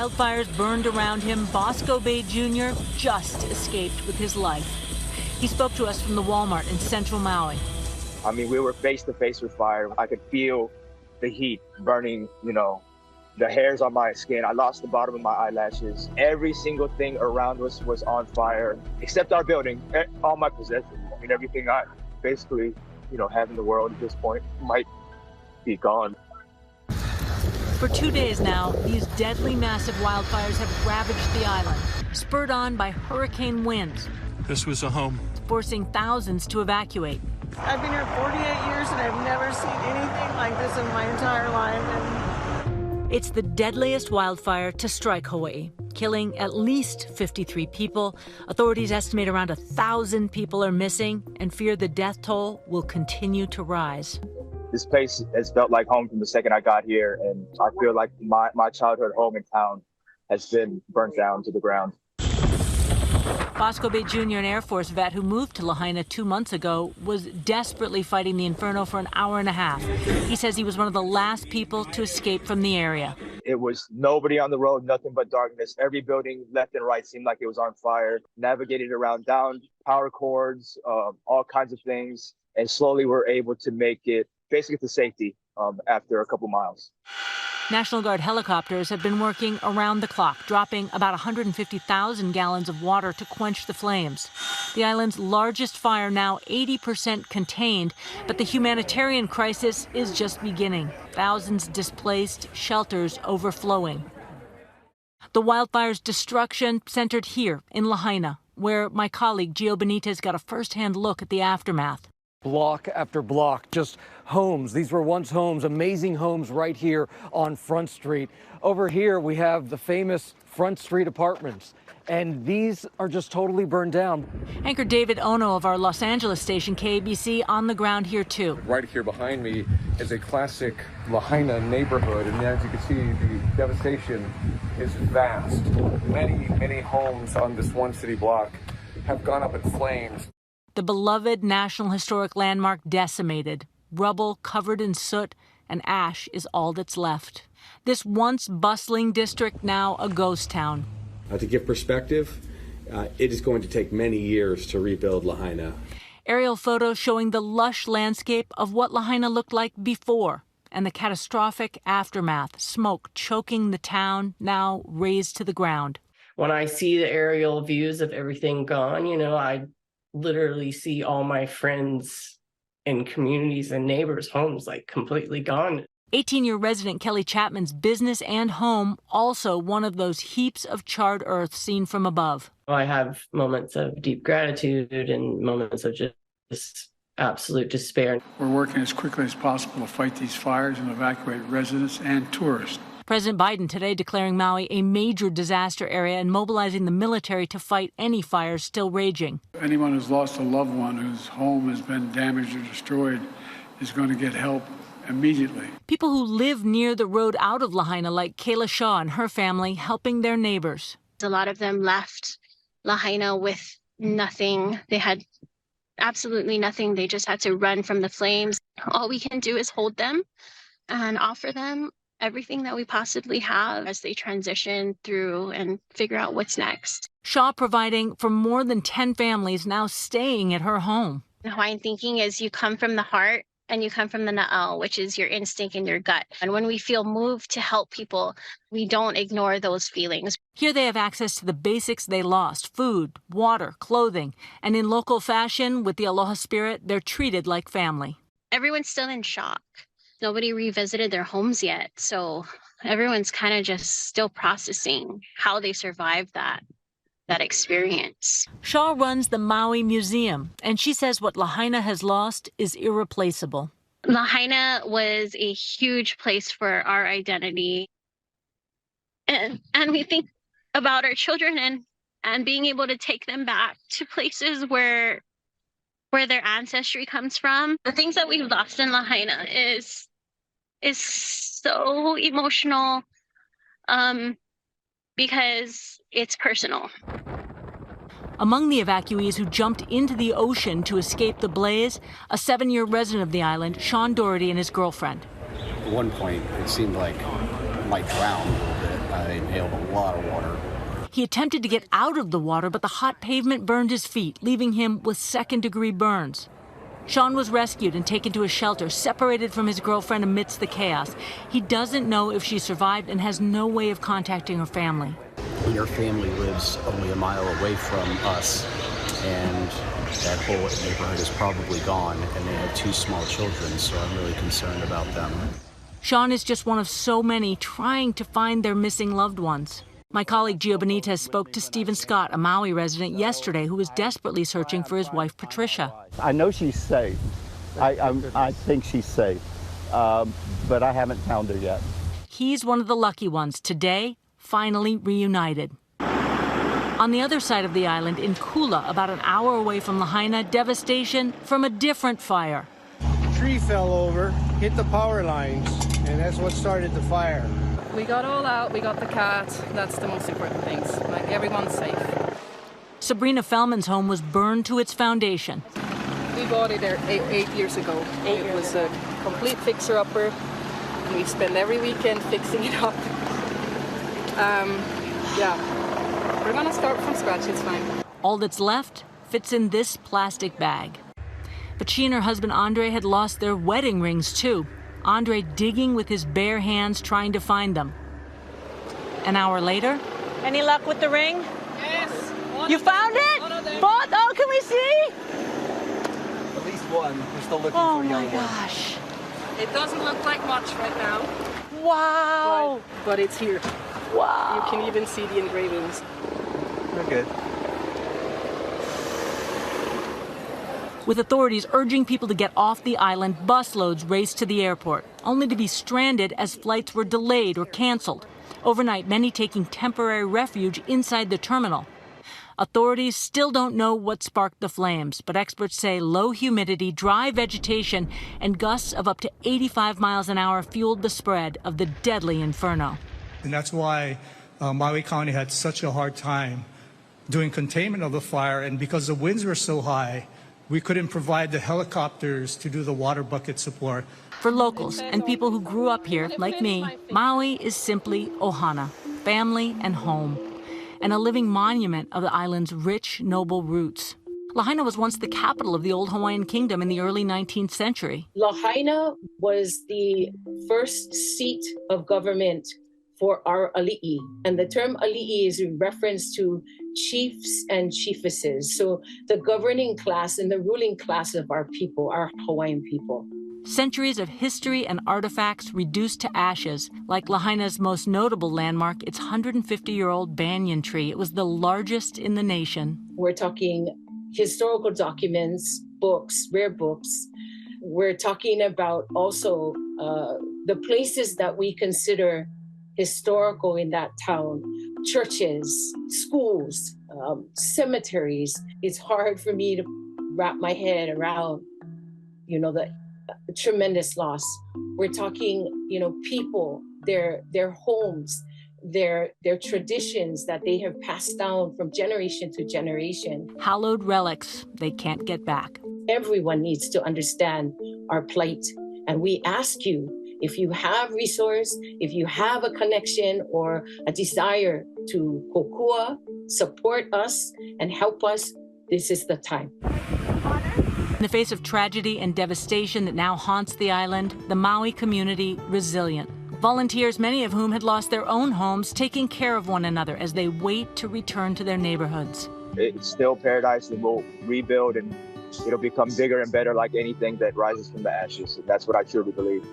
wildfires burned around him, Bosco Bay Jr. just escaped with his life. He spoke to us from the Walmart in central Maui. I mean, we were face to face with fire. I could feel the heat burning, the hairs on my skin. I lost the bottom of my eyelashes. Every single thing around us was on fire, except our building, all my possessions. I mean, everything I basically, have in the world at this point might be gone. For 2 days now, these deadly massive wildfires have ravaged the island, spurred on by hurricane winds. This was a home. Forcing thousands to evacuate. I've been here 48 years and I've never seen anything like this in my entire life. It's the deadliest wildfire to strike Hawaii, killing at least 53 people. Authorities estimate around 1,000 people are missing and fear the death toll will continue to rise. This place has felt like home from the second I got here, and I feel like my childhood home in town has been burnt down to the ground. Bosco Bay Jr., an Air Force vet who moved to Lahaina 2 months ago, was desperately fighting the inferno for an hour and a half. He says he was one of the last people to escape from the area. It was nobody on the road, nothing but darkness. Every building left and right seemed like it was on fire. Navigated around down power cords, all kinds of things, and slowly we're able to make it basically to safety after a couple miles. National Guard helicopters have been working around the clock, dropping about 150,000 gallons of water to quench the flames. The island's largest fire now 80% contained, but the humanitarian crisis is just beginning. Thousands displaced, shelters overflowing. The wildfire's destruction centered here in Lahaina, where my colleague Gio Benitez got a first-hand look at the aftermath. Block after block, just homes. These were once homes, amazing homes right here on Front Street. Over here, we have the famous Front Street apartments, and these are just totally burned down. Anchor David Ono of our Los Angeles station, KABC, on the ground here, too. Right here behind me is a classic Lahaina neighborhood, and as you can see, the devastation is vast. Many homes on this one city block have gone up in flames. The beloved National Historic Landmark decimated. Rubble covered in soot and ash is all that's left. This once bustling district now a ghost town. To give perspective, it is going to take many years to rebuild Lahaina. Aerial photos showing the lush landscape of what Lahaina looked like before and the catastrophic aftermath, smoke choking the town, now razed to the ground. When I see the aerial views of everything gone, I literally see all my friends and communities and neighbors' homes like completely gone. 18-year resident Kelly Chapman's business and home also one of those heaps of charred earth seen from above. I have moments of deep gratitude and moments of just absolute despair. We're working as quickly as possible to fight these fires and evacuate residents and tourists. President Biden today declaring Maui a major disaster area and mobilizing the military to fight any fires still raging. Anyone who's lost a loved one whose home has been damaged or destroyed is going to get help immediately. People who live near the road out of Lahaina, like Kayla Shaw and her family, helping their neighbors. A lot of them left Lahaina with nothing. They had absolutely nothing. They just had to run from the flames. All we can do is hold them and offer them everything that we possibly have as they transition through and figure out what's next. Shaw providing for more than 10 families now staying at her home. The Hawaiian thinking is you come from the heart and you come from the na'au, which is your instinct and your gut. And when we feel moved to help people, we don't ignore those feelings. Here they have access to the basics they lost: food, water, clothing. And in local fashion, with the aloha spirit, they're treated like family. Everyone's still in shock. Nobody revisited their homes yet. So everyone's kind of just still processing how they survived that experience. Shaw runs the Maui Museum, and she says what Lahaina has lost is irreplaceable. Lahaina was a huge place for our identity. And we think about our children and being able to take them back to places where their ancestry comes from. The things that we've lost in Lahaina is so emotional because it's personal. Among the evacuees who jumped into the ocean to escape the blaze, a 7-year resident of the island, Sean Doherty, and his girlfriend. At one point, it seemed like I might drown a little bit. I inhaled a lot of water. He attempted to get out of the water, but the hot pavement burned his feet, leaving him with second-degree burns. Sean was rescued and taken to a shelter, separated from his girlfriend amidst the chaos. He doesn't know if she survived and has no way of contacting her family. Her family lives only a mile away from us, and that whole neighborhood is probably gone, and they have 2 small children, so I'm really concerned about them. Sean is just one of so many trying to find their missing loved ones. My colleague Gio Benitez spoke to Stephen Scott, a Maui resident, yesterday who was desperately searching for his wife, Patricia. I know she's safe. I think she's safe, but I haven't found her yet. He's one of the lucky ones, today, finally reunited. On the other side of the island, in Kula, about an hour away from Lahaina, devastation from a different fire. A tree fell over, hit the power lines, and that's what started the fire. We got all out, we got the cat. That's the most important things. Like, everyone's safe. Sabrina Fellman's home was burned to its foundation. We bought it there 8 years ago. It was a complete fixer-upper. We spend every weekend fixing it up. Yeah, we're gonna start from scratch, it's fine. All that's left fits in this plastic bag. But she and her husband Andre had lost their wedding rings too. Andre digging with his bare hands trying to find them. An hour later. Any luck with the ring? Yes. You found it? Both? Oh, can we see? At least one. We're still looking for a young one. Oh my gosh. It doesn't look like much right now. Wow. But it's here. Wow. You can even see the engravings. We're good. With authorities urging people to get off the island, busloads raced to the airport, only to be stranded as flights were delayed or canceled. Overnight, many taking temporary refuge inside the terminal. Authorities still don't know what sparked the flames, but experts say low humidity, dry vegetation, and gusts of up to 85 miles an hour fueled the spread of the deadly inferno. And that's why Maui County had such a hard time doing containment of the fire, and because the winds were so high, we couldn't provide the helicopters to do the water bucket support. For locals and people who grew up here, like me, Maui is simply ohana, family and home, and a living monument of the island's rich, noble roots. Lahaina was once the capital of the old Hawaiian kingdom in the early 19th century. Lahaina was the first seat of government for our ali'i. And the term ali'i is in reference to chiefs and chiefesses. So the governing class and the ruling class of our people, our Hawaiian people. Centuries of history and artifacts reduced to ashes, like Lahaina's most notable landmark, its 150-year-old banyan tree. It was the largest in the nation. We're talking historical documents, books, rare books. We're talking about also the places that we consider historical in that town, churches, schools, cemeteries. It's hard for me to wrap my head around, the tremendous loss. We're talking, people, their homes, their traditions that they have passed down from generation to generation. Hallowed relics they can't get back. Everyone needs to understand our plight. And we ask you, if you have resource, if you have a connection or a desire to kokua, support us and help us, this is the time. In the face of tragedy and devastation that now haunts the island, the Maui community resilient. Volunteers, many of whom had lost their own homes, taking care of one another as they wait to return to their neighborhoods. It's still paradise, and we'll rebuild, and it'll become bigger and better like anything that rises from the ashes. And that's what I truly believe.